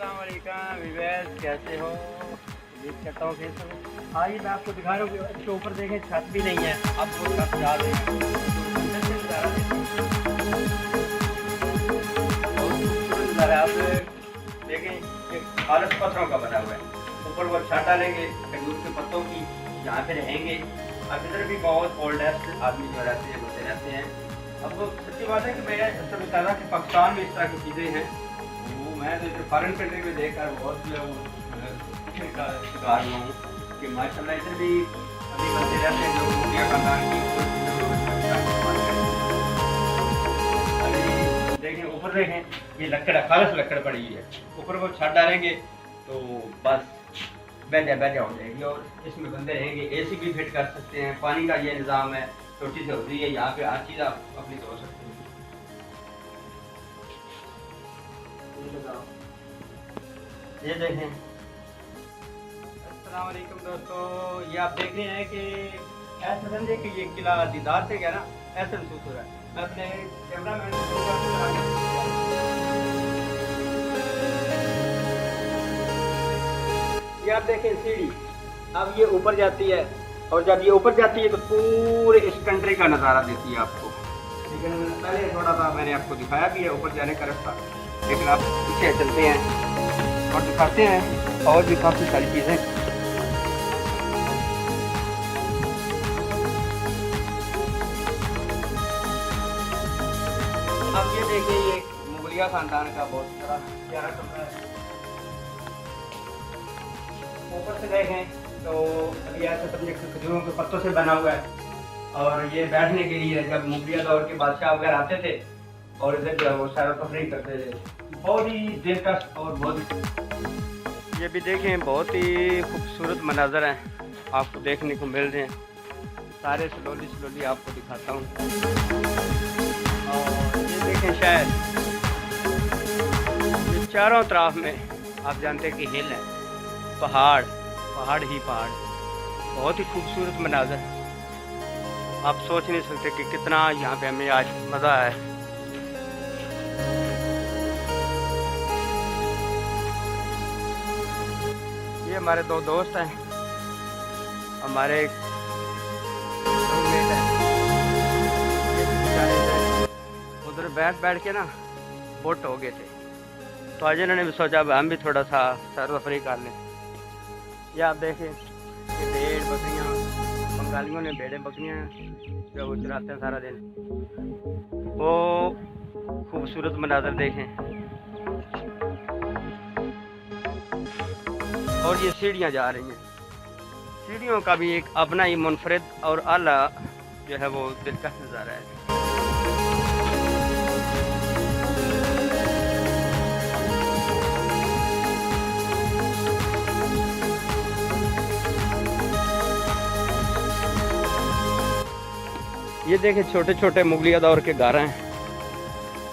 अस्सलाम वालेकुम विवेक, कैसे हो? उम्मीद करता हूँ कैसे हो। आइए मैं आपको दिखा रहा हूँ कि ऊपर देखें छत भी नहीं है, अब वो छत जा रहे हैं। अंदर से नज़ारा देखें, बहुत खूबसूरत नज़ारा है। आप देखें कि खालिस पत्थरों का बना हुआ है। ऊपर वो छत डालेंगे खजूर के पत्तों की, यहाँ पे रहेंगे। अब इधर भी बहुत ओल्डेस्ट आदमी जो रहते हैं होते रहते हैं। अब सच्ची बात है कि मैं ऐसा बता रहा कि पाकिस्तान में इस तरह की चीज़ें हैं। वो मैं तो इधर फॉरेन कंट्री में देखकर बहुत जो है वो का शिकार हुआ हूँ कि माशाल्लाह इधर भी अभी बंदे रहते हैं जो मुखिया खानदान की। अभी देखें ऊपर देखें, ये लकड़ खालिस लकड़ पड़ी हुई है। ऊपर वो छत डालेंगे तो बस बैजा हो जाएगी और इसमें बंदे रहेंगे। एसी भी फिट कर सकते हैं, पानी का ये निज़ाम है, छोटी सी होती है, यहाँ पे हर चीज़ आप अपनी धो सकते हैं। ये देखें। अस्सलाम वालेकुम दोस्तों, ये आप देख रहे हैं कि ऐसा समझे कि ये किला दीदार से गया ना, ऐसा महसूस हो रहा है। मैं अपने कैमरा मैन ये आप देखें सीढ़ी, अब ये ऊपर जाती है और जब ये ऊपर जाती है तो पूरे इस कंट्री का नज़ारा देती है आपको। लेकिन पहले थोड़ा सा मैंने आपको दिखाया भी है ऊपर जाने का रास्ता, लेकिन आप पीछे चलते हैं और दिखाते हैं और भी काफ़ी सारी चीज़ें। अब ये देखिए, ये मुगलिया खानदान का बहुत बड़ा प्यारा कमरा है। ऊपर से देखें तो अभी ऐसा समझे खजूरों के पत्तों से बना हुआ है और ये बैठने के लिए जब मुगलिया दौर के बादशाह वगैरह आते थे और इधर जो है वो सैर तफरीह करते थे। बहुत ही दिलकश और बहुत ही, ये भी देखें बहुत ही खूबसूरत मनाजर हैं आपको देखने को मिल रहे हैं। सारे स्लोली आपको दिखाता हूँ। और ये देखें शहर, ये चारों तरफ में आप जानते हैं कि हिल है, पहाड़ ही पहाड़, बहुत ही खूबसूरत मनाजर। आप सोच नहीं सकते कि कितना यहाँ पे हमें आज मज़ा आया। ये हमारे दो दोस्त हैं, हमारे रूममेट हैं। उधर बैठ के ना बोट हो गए थे, तो आज इन्होंने भी सोचा हम भी थोड़ा सा सैर तफरीह कर लें। या आप देखें कि भेड़ बकरियाँ, बंगालियों ने भेड़ें बकरियाँ जो वो चराते हैं सारा दिन, वो खूबसूरत मनाजर देखें। और ये सीढ़ियाँ जा रही हैं, सीढ़ियों का भी एक अपना ही मुनफरिद और आला जो है वो दिलकश नज़ारा है। ये देखें छोटे छोटे मुगलिया दौर के घर हैं।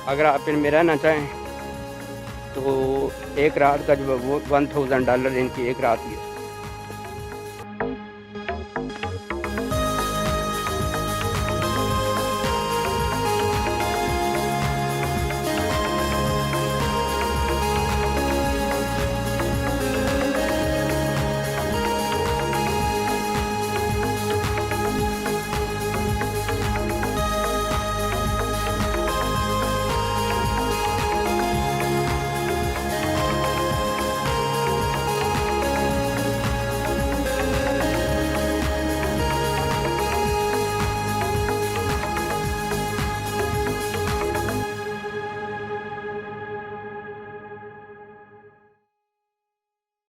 अगर आप इनमें रहना चाहें तो एक रात का जो $1000 इनकी एक रात की है।